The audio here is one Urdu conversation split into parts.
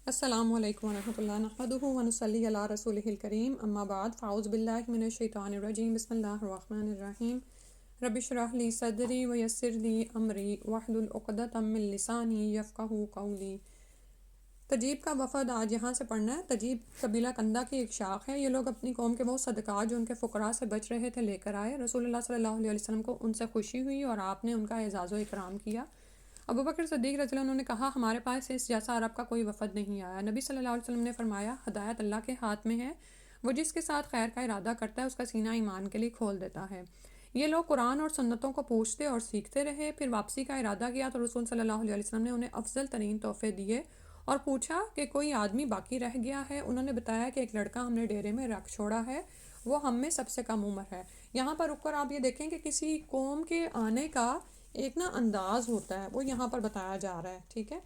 السلام علیکم ورحمۃ اللہ نحمدہ ونصلی علی رسولہ الکریم اما بعد فاعوذ باللہ من الشیطان الرجیم بسم اللہ الرحمن الرحیم رب اشرح لی صدری ویسر لی امری واحلل عقدۃ من لسانی یفقہوا قولی۔ تجیب کا وفد آج یہاں سے پڑھنا ہے۔ تجیب قبیلہ کندہ کی ایک شاخ ہے۔ یہ لوگ اپنی قوم کے وہ صدقات جو ان کے فقراء سے بچ رہے تھے لے کر آئے۔ رسول اللہ صلی اللہ علیہ وسلم کو ان سے خوشی ہوئی اور آپ نے ان کا اعزاز و اکرام کیا۔ ابوبکر صدیق رضی اللہ عنہ نے کہا ہمارے پاس اس جیسا عرب کا کوئی وفد نہیں آیا۔ نبی صلی اللہ علیہ وسلم نے فرمایا ہدایت اللہ کے ہاتھ میں ہے، وہ جس کے ساتھ خیر کا ارادہ کرتا ہے اس کا سینہ ایمان کے لیے کھول دیتا ہے۔ یہ لوگ قرآن اور سنتوں کو پوچھتے اور سیکھتے رہے، پھر واپسی کا ارادہ کیا تو رسول صلی اللہ علیہ وسلم نے انہیں افضل ترین تحفے دیے اور پوچھا کہ کوئی آدمی باقی رہ گیا ہے؟ انہوں نے بتایا کہ ایک لڑکا ہم نے ڈیرے میں رکھ چھوڑا ہے، وہ ہم میں سب سے کم عمر ہے۔ یہاں پر رک کر آپ یہ دیکھیں کہ کسی قوم کے آنے کا ایک انداز ہوتا ہے، وہ یہاں پر بتایا جا رہا ہے، ٹھیک ہے۔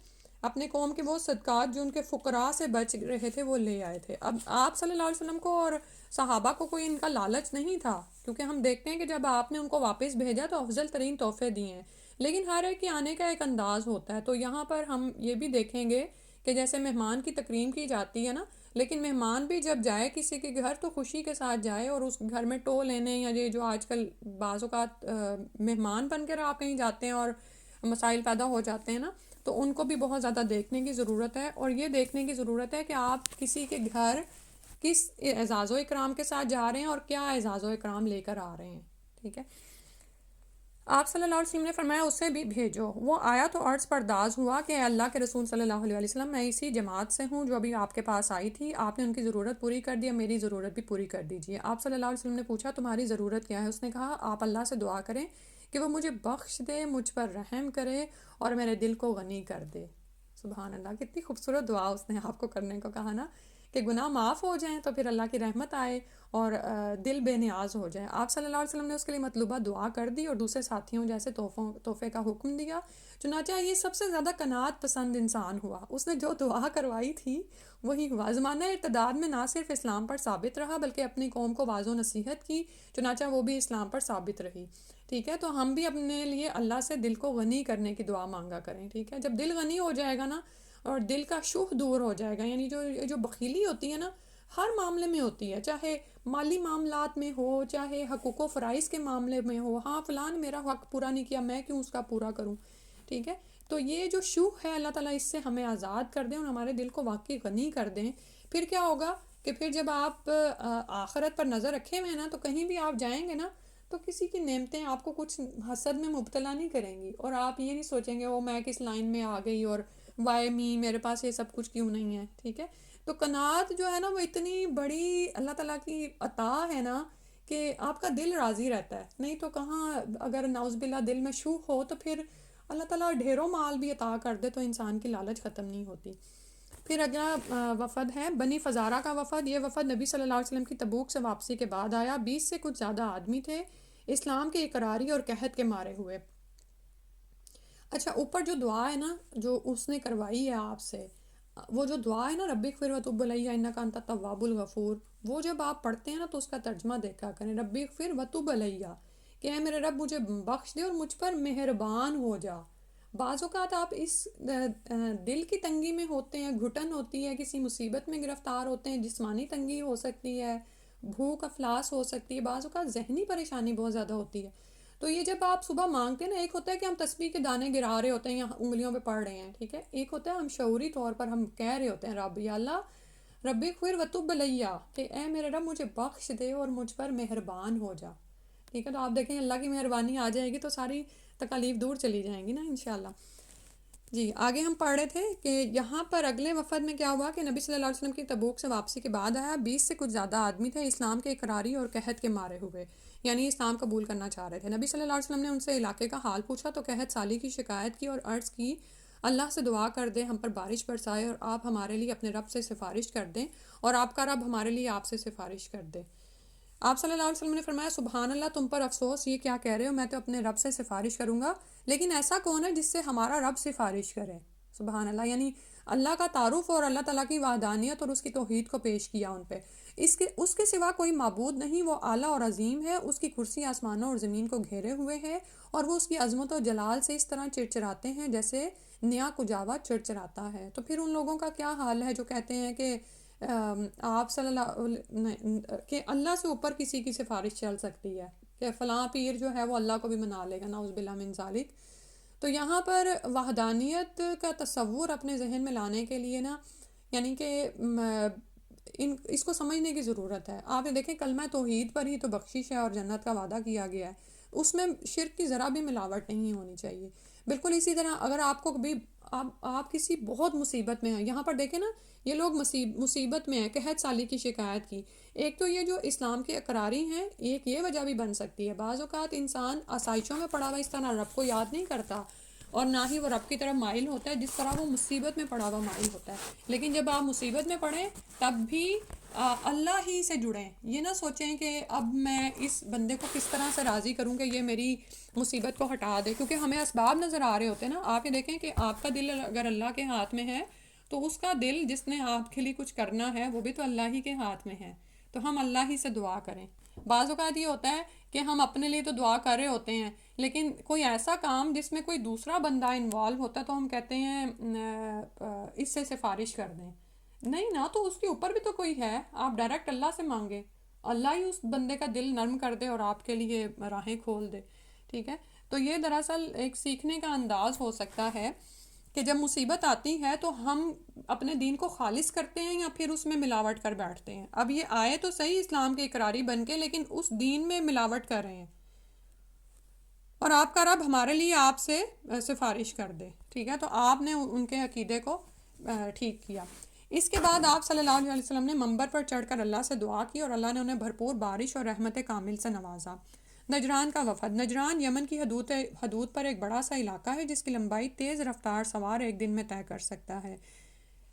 اپنے قوم کے وہ صدقات جو ان کے فقراء سے بچ رہے تھے وہ لے آئے تھے۔ اب آپ صلی اللہ علیہ وسلم کو اور صحابہ کو کوئی ان کا لالچ نہیں تھا، کیونکہ ہم دیکھتے ہیں کہ جب آپ نے ان کو واپس بھیجا تو افضل ترین تحفے دیے ہیں، لیکن ہر ایک کے آنے کا ایک انداز ہوتا ہے۔ تو یہاں پر ہم یہ بھی دیکھیں گے کہ جیسے مہمان کی تکریم کی جاتی ہے نا، لیکن مہمان بھی جب جائے کسی کے گھر تو خوشی کے ساتھ جائے، اور اس گھر میں ٹو لینے یا یہ جو آج کل بعض اوقات مہمان بن کر آپ کہیں جاتے ہیں اور مسائل پیدا ہو جاتے ہیں نا، تو ان کو بھی بہت زیادہ دیکھنے کی ضرورت ہے، اور یہ دیکھنے کی ضرورت ہے کہ آپ کسی کے گھر کس اعزاز و اکرام کے ساتھ جا رہے ہیں اور کیا اعزاز و اکرام لے کر آ رہے ہیں، ٹھیک ہے۔ آپ صلی اللہ علیہ وسلم نے فرمایا اسے بھی بھیجو۔ وہ آیا تو عرض پرداز ہوا کہ اے اللہ کے رسول صلی اللہ علیہ وسلم، میں اسی جماعت سے ہوں جو ابھی آپ کے پاس آئی تھی، آپ نے ان کی ضرورت پوری کر دی، میری ضرورت بھی پوری کر دیجیے۔ آپ صلی اللہ علیہ وسلم نے پوچھا تمہاری ضرورت کیا ہے؟ اس نے کہا آپ اللہ سے دعا کریں کہ وہ مجھے بخش دے، مجھ پر رحم کرے اور میرے دل کو غنی کر دے۔ سبحان اللہ، کتنی خوبصورت دعا اس نے آپ کو کرنے کو کہا نا، کہ گناہ معاف ہو جائیں تو پھر اللہ کی رحمت آئے اور دل بے نیاز ہو جائے۔ آپ صلی اللہ علیہ وسلم نے اس کے لیے مطلوبہ دعا کر دی اور دوسرے ساتھیوں جیسے تحفے کا حکم دیا۔ چنانچہ یہ سب سے زیادہ قناعت پسند انسان ہوا، اس نے جو دعا کروائی تھی وہی ہوا۔ زمانہ ارتداد میں نہ صرف اسلام پر ثابت رہا بلکہ اپنی قوم کو واضح و نصیحت کی، چنانچہ وہ بھی اسلام پر ثابت رہی، ٹھیک ہے۔ تو ہم بھی اپنے لیے اللہ سے دل کو غنی کرنے کی دعا مانگا کریں، ٹھیک ہے۔ جب دل غنی ہو جائے گا نا اور دل کا شوہ دور ہو جائے گا، یعنی جو بخیلی ہوتی ہے نا، ہر معاملے میں ہوتی ہے، چاہے مالی معاملات میں ہو، چاہے حقوق و فرائض کے معاملے میں ہو، ہاں فلان میرا حق پورا نہیں کیا، میں کیوں اس کا پورا کروں، ٹھیک ہے۔ تو یہ جو شوہ ہے اللہ تعالیٰ اس سے ہمیں آزاد کر دیں اور ہمارے دل کو واقعی غنی کر دیں۔ پھر کیا ہوگا کہ پھر جب آپ آخرت پر نظر رکھے ہوئے ہیں نا، تو کہیں بھی آپ جائیں گے نا تو کسی کی نعمتیں آپ کو کچھ حسد میں مبتلا نہیں کریں گی، اور آپ یہ نہیں سوچیں گے وہ میں کس لائن میں آ گئی اور وائے می میرے پاس یہ سب کچھ کیوں نہیں ہے، ٹھیک ہے۔ تو قناعت جو ہے نا وہ اتنی بڑی اللہ تعالیٰ کی عطا ہے نا کہ آپ کا دل راضی رہتا ہے، نہیں تو کہاں اگر نعوذ باللہ دل میں شوہ ہو تو پھر اللہ تعالیٰ ڈھیروں مال بھی عطا کر دے تو انسان کی لالچ ختم نہیں ہوتی۔ پھر اگلا وفد ہے بنی فزارہ کا وفد۔ یہ وفد نبی صلی اللہ علیہ وسلم کی تبوک سے واپسی کے بعد آیا، 20 سے کچھ زیادہ آدمی تھے، اسلام کے اقراری اور قحط کے مارے ہوئے۔ اچھا، اوپر جو دعا ہے نا جو اس نے کروائی ہے آپ سے، وہ جو دعا ہے نا ربی اغفر وتوب علیہ انک انت التواب الغفور، وہ جب آپ پڑھتے ہیں نا تو اس کا ترجمہ دیکھا کریں، ربی اغفر وتوب علیہ، کہ اے میرے رب مجھے بخش دے اور مجھ پر مہربان ہو جا۔ بعض اوقات آپ اس دل کی تنگی میں ہوتے ہیں، گھٹن ہوتی ہے، کسی مصیبت میں گرفتار ہوتے ہیں، جسمانی تنگی ہو سکتی ہے، بھوک افلاس ہو سکتی ہے، بعض اوقات ذہنی پریشانی بہت زیادہ ہوتی ہے۔ تو یہ جب آپ صبح مانگتے ہیں نا، ایک ہوتا ہے کہ ہم تسبیح کے دانے گرا رہے ہوتے ہیں یا انگلیوں پہ پڑھ رہے ہیں، ٹھیک ہے، ایک ہوتا ہے ہم شعوری طور پر ہم کہہ رہے ہوتے ہیں رب یا اللہ ربی اغفر وتوب علیہ، کہ اے میرے رب مجھے بخش دے اور مجھ پر مہربان ہو جا، ٹھیک ہے۔ تو آپ دیکھیں اللہ کی مہربانی آ جائے گی تو ساری تکالیف دور چلی جائیں گی نا انشاءاللہ۔ جی آگے ہم پڑھ رہے تھے کہ یہاں پر اگلے وفد میں کیا ہوا کہ نبی صلی اللہ علیہ وسلم کی تبوک سے واپسی کے بعد آیا، 20 سے کچھ زیادہ آدمی تھے، اسلام کے اقراری اور قحط کے مارے ہوئے، یعنی اسلام قبول کرنا چاہ رہے تھے۔ نبی صلی اللہ علیہ وسلم نے ان سے علاقے کا حال پوچھا تو قحط سالی کی شکایت کی اور عرض کی اللہ سے دعا کر دیں ہم پر بارش برسائے اور آپ ہمارے لیے اپنے رب سے سفارش کر دیں اور آپ کا رب ہمارے لیے آپ سے سفارش کر دے۔ آپ صلی اللہ علیہ وسلم نے فرمایا سبحان اللہ، تم پر افسوس، یہ کیا کہہ رہے ہو، میں تو اپنے رب سے سفارش کروں گا، لیکن ایسا کون ہے جس سے ہمارا رب سفارش کرے، سبحان اللہ. یعنی اللہ کا تعارف اور اللہ تعالیٰ کی وحدانیت اور اس کی توحید کو پیش کیا ان پہ. اس کے سوا کوئی معبود نہیں، وہ اعلیٰ اور عظیم ہے، اس کی کرسی آسمانوں اور زمین کو گھیرے ہوئے ہے، اور وہ اس کی عظمت و جلال سے اس طرح چرچراتے ہیں جیسے نیا کجاوا چرچراتا ہے. تو پھر ان لوگوں کا کیا حال ہے جو کہتے ہیں کہ آپ صلی اللہ کہ اللہ سے اوپر کسی کی سفارش چل سکتی ہے، کہ فلاں پیر جو ہے وہ اللہ کو بھی منا لے گا، نعوذ باللہ من ذالک. تو یہاں پر وحدانیت کا تصور اپنے ذہن میں لانے کے لیے نا، یعنی کہ اس کو سمجھنے کی ضرورت ہے. آپ یہ دیکھیں کلمہ توحید پر ہی تو بخشش ہے اور جنت کا وعدہ کیا گیا ہے، اس میں شرک کی ذرا بھی ملاوٹ نہیں ہونی چاہیے. بالکل اسی طرح اگر آپ کو کبھی آپ کسی بہت مصیبت میں ہیں، یہاں پر دیکھیں نا یہ لوگ مصیبت میں ہیں، قحط سالی کی شکایت کی. ایک تو یہ جو اسلام کے اقراری ہیں، ایک یہ وجہ بھی بن سکتی ہے. بعض اوقات انسان آسائشوں میں پڑا ہوا اس طرح رب کو یاد نہیں کرتا، اور نہ ہی وہ رب کی طرف مائل ہوتا ہے جس طرح وہ مصیبت میں پڑا ہوا مائل ہوتا ہے. لیکن جب آپ مصیبت میں پڑیں تب بھی اللہ ہی سے جڑیں. یہ نہ سوچیں کہ اب میں اس بندے کو کس طرح سے راضی کروں کہ یہ میری مصیبت کو ہٹا دے، کیونکہ ہمیں اسباب نظر آ رہے ہوتے ہیں نا. آپ یہ دیکھیں کہ آپ کا دل اگر اللہ کے ہاتھ میں ہے تو اس کا دل جس نے آپ کے لیے کچھ کرنا ہے وہ بھی تو اللہ ہی کے ہاتھ میں ہے. تو ہم اللہ ہی سے دعا کریں. بعض اوقات یہ ہوتا ہے کہ ہم اپنے لیے تو دعا کر رہے ہوتے ہیں، لیکن کوئی ایسا کام جس میں کوئی دوسرا بندہ انوالو ہوتا ہے تو ہم کہتے ہیں اس سے سفارش کر دیں. نہیں نا، تو اس کے اوپر بھی تو کوئی ہے، آپ ڈائریکٹ اللہ سے مانگیں، اللہ ہی اس بندے کا دل نرم کر دے اور آپ کے لیے راہیں کھول دے. ٹھیک ہے. تو یہ دراصل ایک سیکھنے کا انداز ہو سکتا ہے کہ جب مصیبت آتی ہے تو ہم اپنے دین کو خالص کرتے ہیں یا پھر اس میں ملاوٹ کر بیٹھتے ہیں. اب یہ آئے تو صحیح اسلام کے اقراری بن کے، لیکن اس دین میں ملاوٹ کر رہے ہیں، اور آپ کا رب ہمارے لیے آپ سے سفارش کر دے. ٹھیک ہے. تو آپ نے ان کے عقیدے کو ٹھیک کیا. اس کے بعد آپ صلی اللہ علیہ وسلم نے منبر پر چڑھ کر اللہ سے دعا کی اور اللہ نے انہیں بھرپور بارش اور رحمت کامل سے نوازا. نجران کا وفد. نجران یمن کی حدود پر ایک بڑا سا علاقہ ہے جس کی لمبائی تیز رفتار سوار ایک دن میں طے کر سکتا ہے.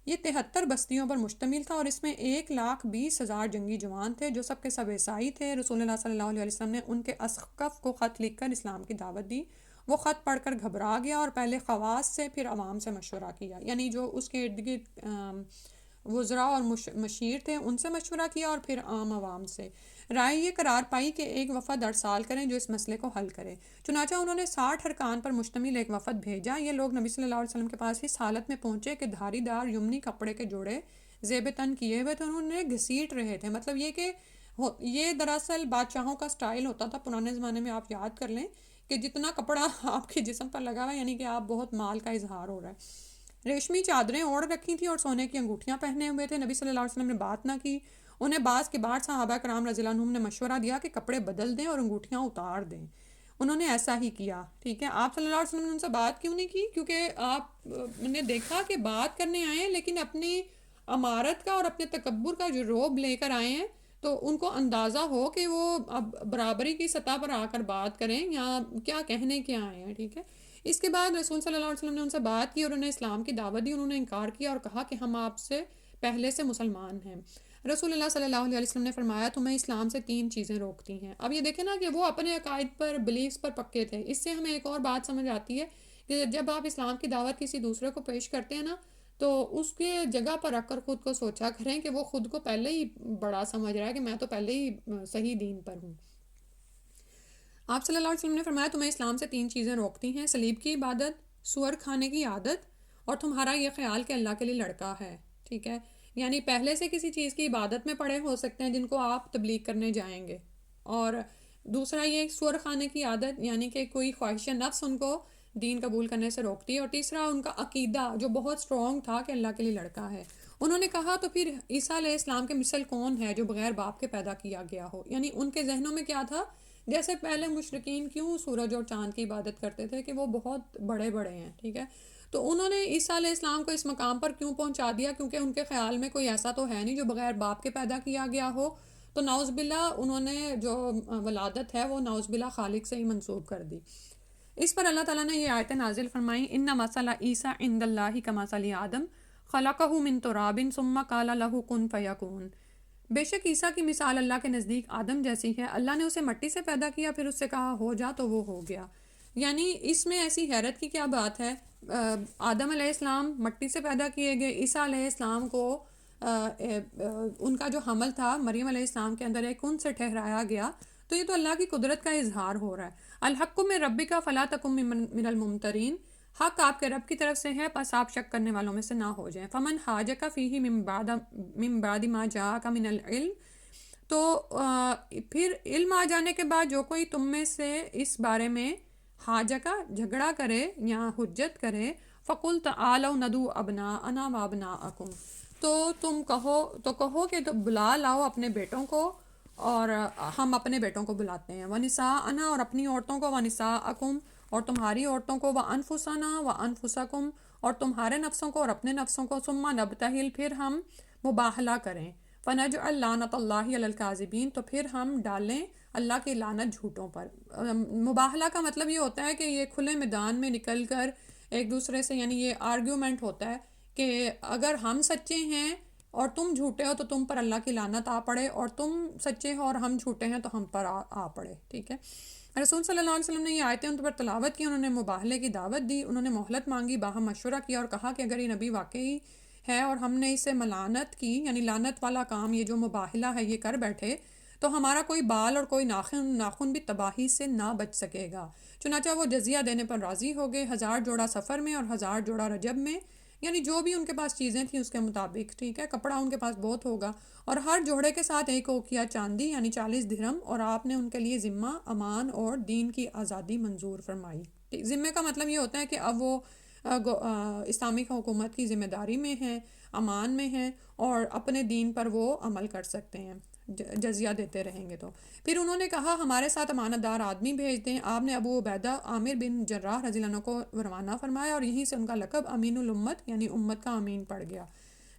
یہ 73 بستیوں پر مشتمل تھا اور اس میں 1,20,000 جنگی جوان تھے جو سب کے سب عیسائی تھے. رسول اللہ صلی اللہ علیہ وسلم نے ان کے اسقف کو خط لکھ کر اسلام کی دعوت دی. وہ خط پڑھ کر گھبرا گیا اور پہلے خواص سے پھر عوام سے مشورہ کیا، یعنی جو اس کے ارد گرد وزراء اور مشیر تھے ان سے مشورہ کیا اور پھر عام عوام سے. رائے یہ قرار پائی کہ ایک وفد ارسال کریں جو اس مسئلے کو حل کرے. چنانچہ انہوں نے 60 ارکان پر مشتمل ایک وفد بھیجا. یہ لوگ نبی صلی اللہ علیہ وسلم کے پاس اس حالت میں پہنچے کہ دھاری دار یمنی کپڑے کے جوڑے زیب تن کیے ہوئے تھے، انہوں نے گھسیٹ رہے تھے. مطلب یہ کہ یہ دراصل بادشاہوں کا سٹائل ہوتا تھا پرانے زمانے میں. آپ یاد کر لیں کہ جتنا کپڑا آپ کے جسم پر لگا ہوا ہے یعنی کہ آپ بہت مال کا اظہار ہو رہا ہے. ریشمی چادریں اوڑھ رکھی تھیں اور سونے کی انگوٹھیاں پہنے ہوئے تھے. نبی صلی اللہ علیہ وسلم نے بات نہ کی. انہیں بعض کے بعد صحابہ کرام رضی اللہ عنہم نے مشورہ دیا کہ کپڑے بدل دیں اور انگوٹھیاں اتار دیں. انہوں نے ایسا ہی کیا. ٹھیک ہے. آپ صلی اللہ علیہ وسلم نے ان سے بات کیوں نہیں کی؟ کیونکہ آپ نے دیکھا کہ بات کرنے آئے ہیں لیکن اپنی امارت کا اور اپنے تکبر کا جو روب لے کر آئے ہیں، تو ان کو اندازہ ہو کہ وہ اب برابری کی سطح پر آ کر بات کریں یا کیا کہنے کے آئے ہیں. ٹھیک ہے. اس کے بعد رسول صلی اللہ علیہ وسلم نے ان سے بات کی اور انہیں اسلام کی دعوت دی. انہوں نے انکار کیا اور کہا کہ ہم آپ سے پہلے سے مسلمان ہیں. رسول اللہ صلی اللہ علیہ وسلم نے فرمایا تمہیں اسلام سے 3 چیزیں روکتی ہیں. اب یہ دیکھیں نا کہ وہ اپنے عقائد پر بلیفز پر پکے تھے. اس سے ہمیں ایک اور بات سمجھ آتی ہے کہ جب آپ اسلام کی دعوت کسی دوسرے کو پیش کرتے ہیں نا، تو اس کے جگہ پر رکھ کر خود کو سوچا کریں کہ وہ خود کو پہلے ہی بڑا سمجھ رہا ہے کہ میں تو پہلے ہی صحیح دین پر ہوں. آپ صلی اللہ علیہ وسلم نے فرمایا تمہیں اسلام سے 3 چیزیں روکتی ہیں: سلیب کی عبادت، سور کھانے کی عادت، اور تمہارا یہ خیال کہ اللہ کے لیے لڑکا ہے. ٹھیک ہے. یعنی پہلے سے کسی چیز کی عبادت میں پڑے ہو سکتے ہیں جن کو آپ تبلیغ کرنے جائیں گے، اور دوسرا یہ سور کھانے کی عادت، یعنی کہ کوئی خواہش نفس ان کو دین قبول کرنے سے روکتی ہے، اور تیسرا ان کا عقیدہ جو بہت سٹرونگ تھا کہ اللہ کے لیے لڑکا ہے. انہوں نے کہا تو پھر عیسیٰ علیہ السلام کے مثل کون ہے جو بغیر باپ کے پیدا کیا گیا ہو؟ یعنی ان کے ذہنوں میں کیا تھا؟ جیسے پہلے مشرکین کیوں سورج اور چاند کی عبادت کرتے تھے کہ وہ بہت بڑے بڑے ہیں. ٹھیک ہے. تو انہوں نے عیسیٰ علیہ السلام کو اس مقام پر کیوں پہنچا دیا؟ کیونکہ ان کے خیال میں کوئی ایسا تو ہے نہیں جو بغیر باپ کے پیدا کیا گیا ہو. تو نعوذ باللہ انہوں نے جو ولادت ہے وہ نعوذ باللہ خالق سے ہی منسوب کر دی. اس پر اللہ تعالیٰ نے یہ آیت نازل فرمائی: ان مثل عیسیٰ عند اللہ کمثل آدم خلقہ من تراب ثم قال له کن فیکون. بے شک عیسیٰ کی مثال اللہ کے نزدیک آدم جیسی ہے. اللہ نے اسے مٹی سے پیدا کیا، پھر اس سے کہا ہو جا تو وہ ہو گیا. یعنی اس میں ایسی حیرت کی کیا بات ہے؟ آدم علیہ السلام مٹی سے پیدا کیے گئے، عیسیٰ علیہ السلام کو ان کا جو حمل تھا مریم علیہ السلام کے اندر ایک ان سے ٹھہرایا گیا، تو یہ تو اللہ کی قدرت کا اظہار ہو رہا ہے۔ الحق من ربک فلا تکن من الممترین، حق آپ کے رب کی طرف سے ہے، پس آپ شک کرنے والوں میں سے نہ ہو جائیں۔ فمن حاجک فیہ من بعد ما جاءک من العلم، تو پھر علم آ جانے کے بعد جو کوئی تم میں سے اس بارے میں حاجہ کا جھگڑا کرے یا حجت کرے، فقل تعالوا ندعو ابناءنا وابناءکم، تو تم کہو کہ تو بلا لاؤ اپنے بیٹوں کو اور ہم اپنے بیٹوں کو بلاتے ہیں، ونساءنا، اور اپنی عورتوں کو، ونساءکم، اور تمہاری عورتوں کو، وانفسنا وانفسکم، اور تمہارے نفسوں کو اور اپنے نفسوں کو، ثم نبتہل، پھر ہم مباہلہ کریں، فنجعل لعنت اللہ علی الکاذبین، تو پھر ہم ڈالیں اللہ کی لعنت جھوٹوں پر۔ مباہلہ کا مطلب یہ ہوتا ہے کہ یہ کھلے میدان میں نکل کر ایک دوسرے سے، یعنی یہ آرگیومنٹ ہوتا ہے کہ اگر ہم سچے ہیں اور تم جھوٹے ہو تو تم پر اللہ کی لعنت آ پڑے، اور تم سچے ہو اور ہم جھوٹے ہیں تو ہم پر آ پڑے، ٹھیک ہے۔ رسول صلی اللہ علیہ وسلم نے یہ آیتیں ان پر تلاوت کی، انہوں نے مباہلے کی دعوت دی، انہوں نے مہلت مانگی، باہم مشورہ کیا اور کہا کہ اگر یہ نبی واقعی ہے اور ہم نے اسے ملانت کی، یعنی لعنت والا کام، یہ جو مباہلہ ہے یہ کر بیٹھے، تو ہمارا کوئی بال اور کوئی ناخن بھی تباہی سے نہ بچ سکے گا۔ چنانچہ وہ جزیہ دینے پر راضی ہو گئے، 1000 جوڑا سفر میں اور 1000 جوڑا رجب میں، یعنی جو بھی ان کے پاس چیزیں تھیں اس کے مطابق، ٹھیک ہے، کپڑا ان کے پاس بہت ہوگا، اور ہر جوڑے کے ساتھ ایک اوقیہ چاندی یعنی 40 درہم، اور آپ نے ان کے لیے ذمہ، امان اور دین کی آزادی منظور فرمائی۔ ذمے کا مطلب یہ ہوتا ہے کہ اب وہ اسلامک حکومت کی ذمہ داری میں ہیں، امان میں ہیں، اور اپنے دین پر وہ عمل کر سکتے ہیں جزیہ دیتے رہیں گے تو۔ پھر انہوں نے کہا ہمارے ساتھ امانت دار آدمی بھیج دیں، آپ نے ابو عبیدہ عامر بن جراح رضی اللہ عنہ کو روانہ فرمایا، اور یہیں سے ان کا لقب امین الامت یعنی امت کا امین پڑ گیا۔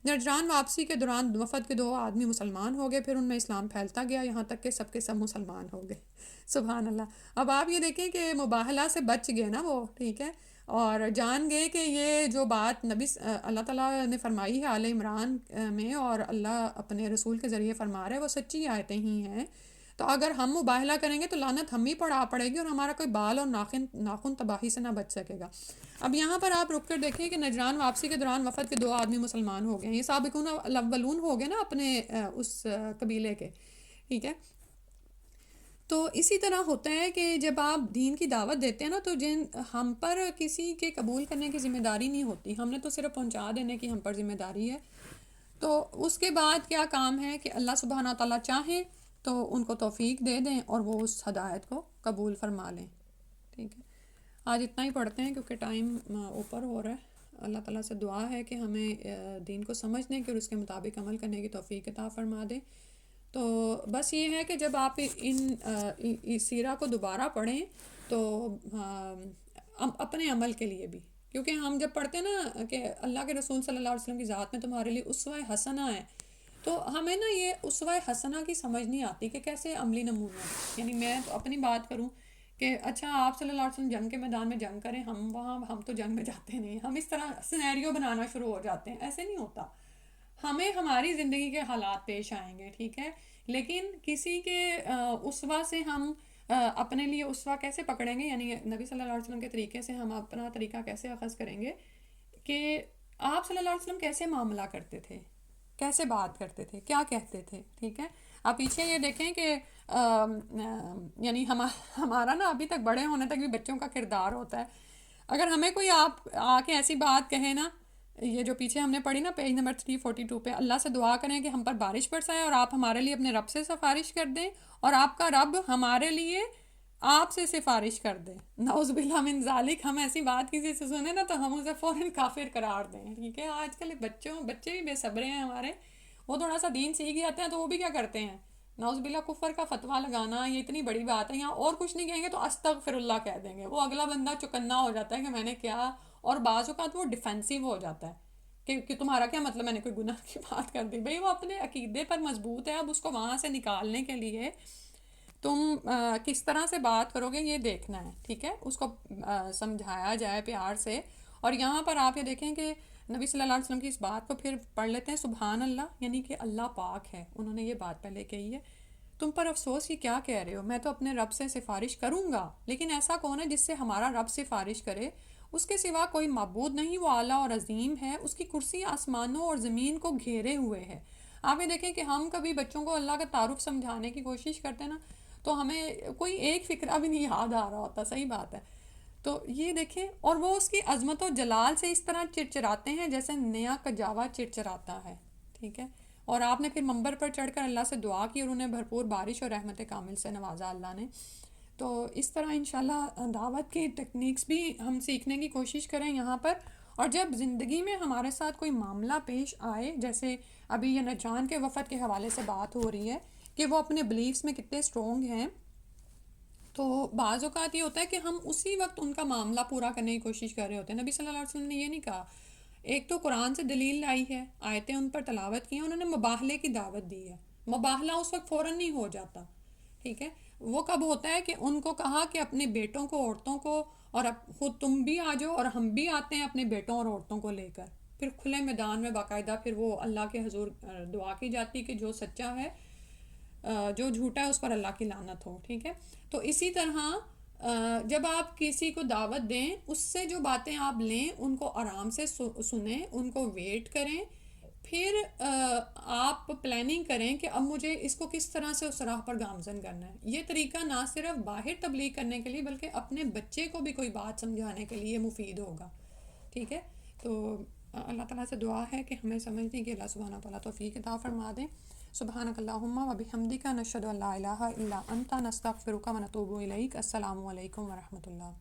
نجران واپسی کے دوران وفد کے 2 آدمی مسلمان ہو گئے، پھر ان میں اسلام پھیلتا گیا یہاں تک کہ سب کے سب مسلمان ہو گئے، سبحان اللہ۔ اب آپ یہ دیکھیں کہ مباہلہ سے بچ گئے نا وہ، ٹھیک ہے، اور جان گئے کہ یہ جو بات اللہ تعالیٰ نے فرمائی ہے آل عمران میں، اور اللہ اپنے رسول کے ذریعے فرما رہے ہیں، وہ سچی آیتیں ہی ہیں، تو اگر ہم مباہلہ کریں گے تو لعنت ہم ہی پر آ پڑے گی، اور ہمارا کوئی بال اور ناخن تباہی سے نہ بچ سکے گا۔ اب یہاں پر آپ رک کر دیکھیں کہ نجران واپسی کے دوران وفد کے 2 آدمی مسلمان ہو گئے ہیں، یہ سابقون الاولون ہو گئے نا اپنے اس قبیلے کے، ٹھیک ہے۔ تو اسی طرح ہوتا ہے کہ جب آپ دین کی دعوت دیتے ہیں نا، تو ہم پر کسی کے قبول کرنے کی ذمہ داری نہیں ہوتی، ہم نے تو صرف پہنچا دینے کی ہم پر ذمہ داری ہے۔ تو اس کے بعد کیا کام ہے کہ اللہ سبحانہ تعالیٰ چاہیں تو ان کو توفیق دے دیں اور وہ اس ہدایت کو قبول فرما لیں، ٹھیک ہے۔ آج اتنا ہی پڑھتے ہیں کیونکہ ٹائم اوپر ہو رہا ہے۔ اللہ تعالیٰ سے دعا ہے کہ ہمیں دین کو سمجھنے کی اور اس کے مطابق عمل کرنے کی توفیق عطا فرما دیں۔ تو بس یہ ہے کہ جب آپ ان سیرہ کو دوبارہ پڑھیں تو اپنے عمل کے لیے بھی، کیونکہ ہم جب پڑھتے ہیں نا کہ اللہ کے رسول صلی اللہ علیہ وسلم کی ذات میں تمہارے لیے اسوہ حسنہ ہے، تو ہمیں نا یہ اسوہ حسنہ کی سمجھ نہیں آتی کہ کیسے عملی نمونہ، یعنی میں تو اپنی بات کروں کہ اچھا آپ صلی اللہ علیہ وسلم جنگ کے میدان میں جنگ کریں، ہم تو جنگ میں جاتے نہیں، ہم اس طرح سینیریو بنانا شروع ہو جاتے ہیں، ایسے نہیں ہوتا، ہمیں ہماری زندگی کے حالات پیش آئیں گے، ٹھیک ہے، لیکن کسی کے اسوہ سے ہم اپنے لیے اسوہ کیسے پکڑیں گے، یعنی نبی صلی اللہ علیہ وسلم کے طریقے سے ہم اپنا طریقہ کیسے اخذ کریں گے کہ آپ صلی اللہ علیہ وسلم کیسے معاملہ کرتے تھے، کیسے بات کرتے تھے، کیا کہتے تھے، ٹھیک ہے۔ آپ پیچھے یہ دیکھیں کہ یعنی ہمارا نا ابھی تک بڑے ہونے تک بھی بچوں کا کردار ہوتا ہے، اگر ہمیں کوئی آپ آ کے ایسی بات کہے نا، یہ جو پیچھے ہم نے پڑھی نا پیج نمبر 342 پہ، اللہ سے دعا کریں کہ ہم پر بارش برسائے اور آپ ہمارے لیے اپنے رب سے سفارش کر دیں اور آپ کا رب ہمارے لیے آپ سے سفارش کر دیں، نعوذ باللہ من ذالک، ہم ایسی بات کسی سے سنیں نا تو ہم اسے فوراً کافر قرار دیں، ٹھیک ہے۔ آج کل بچے بھی بے صبرے ہیں ہمارے، وہ تھوڑا سا دین سیکھ جاتے ہیں تو وہ بھی کیا کرتے ہیں، نعوذ باللہ کفر کا فتویٰ لگانا، یہ اتنی بڑی بات ہے، یہاں اور کچھ نہیں کہیں گے تو استغفر اللہ کہہ دیں گے، وہ اگلا بندہ چکنا ہو جاتا ہے کہ میں نے کیا، اور بعض اوقات وہ ڈیفینسیو ہو جاتا ہے کہ تمہارا کیا مطلب، میں نے کوئی گناہ کی بات کر دی، بھئی وہ اپنے عقیدے پر مضبوط ہے، اب اس کو وہاں سے نکالنے کے لیے تم کس طرح سے بات کرو گے یہ دیکھنا ہے، ٹھیک ہے، اس کو سمجھایا جائے پیار سے۔ اور یہاں پر آپ یہ دیکھیں کہ نبی صلی اللہ علیہ وسلم کی اس بات کو پھر پڑھ لیتے ہیں، سبحان اللہ، یعنی کہ اللہ پاک ہے، انہوں نے یہ بات پہلے کہی ہے، تم پر افسوس ہی کیا کہہ رہے ہو، میں تو اپنے رب سے سفارش کروں گا، لیکن ایسا کون ہے جس سے ہمارا رب سفارش کرے، اس کے سوا کوئی معبود نہیں، وہ اعلیٰ اور عظیم ہے، اس کی کرسی آسمانوں اور زمین کو گھیرے ہوئے ہے۔ آپ یہ دیکھیں کہ ہم کبھی بچوں کو اللہ کا تعارف سمجھانے کی کوشش کرتے ہیں نا، تو ہمیں کوئی ایک فقرہ بھی نہیں یاد آ رہا ہوتا، صحیح بات ہے۔ تو یہ دیکھیں، اور وہ اس کی عظمت و جلال سے اس طرح چرچراتے ہیں جیسے نیا کجاوا چرچراتا ہے، ٹھیک ہے۔ اور آپ نے پھر منبر پر چڑھ کر اللہ سے دعا کی اور انہیں بھرپور بارش اور رحمت کامل سے نوازا اللہ نے۔ تو اس طرح انشاءاللہ دعوت کی ٹیکنیکس بھی ہم سیکھنے کی کوشش کریں یہاں پر۔ اور جب زندگی میں ہمارے ساتھ کوئی معاملہ پیش آئے، جیسے ابھی یہ نجران کے وفد کے حوالے سے بات ہو رہی ہے کہ وہ اپنے بلیفس میں کتنے اسٹرونگ ہیں، تو بعض اوقات یہ ہوتا ہے کہ ہم اسی وقت ان کا معاملہ پورا کرنے کی کوشش کر رہے ہوتے ہیں۔ نبی صلی اللہ علیہ وسلم نے یہ نہیں کہا، ایک تو قرآن سے دلیل لائی ہے، آیتیں ان پر تلاوت کی ہیں، انہوں نے مباہلے کی دعوت دی ہے۔ مباہلہ اس وقت فوراً نہیں ہو جاتا، ٹھیک ہے۔ وہ کب ہوتا ہے کہ ان کو کہا کہ اپنے بیٹوں کو، عورتوں کو، اور اب خود تم بھی آ جاؤ اور ہم بھی آتے ہیں اپنے بیٹوں اور عورتوں کو لے کر، پھر کھلے میدان میں باقاعدہ پھر وہ اللہ کے حضور دعا کی جاتی کہ جو سچا ہے، جو جھوٹا ہے اس پر اللہ کی لعنت ہو، ٹھیک ہے۔ تو اسی طرح جب آپ کسی کو دعوت دیں، اس سے جو باتیں آپ لیں ان کو آرام سے سنیں، ان کو ویٹ کریں، پھر آپ پلاننگ کریں کہ اب مجھے اس کو کس طرح سے اس راہ پر گامزن کرنا ہے۔ یہ طریقہ نہ صرف باہر تبلیغ کرنے کے لیے بلکہ اپنے بچے کو بھی کوئی بات سمجھانے کے لیے مفید ہوگا، ٹھیک ہے۔ تو اللہ تعالیٰ سے دعا ہے کہ ہمیں سمجھنے کی اللہ سبحانہ تعالیٰ توفیق عطا فرما دیں۔ سبحانک اللہم و بحمدک، نشہد ان لا الہ الا انت، نستغفرک و نتوب الیک۔ السلام علیکم ورحمۃ اللہ۔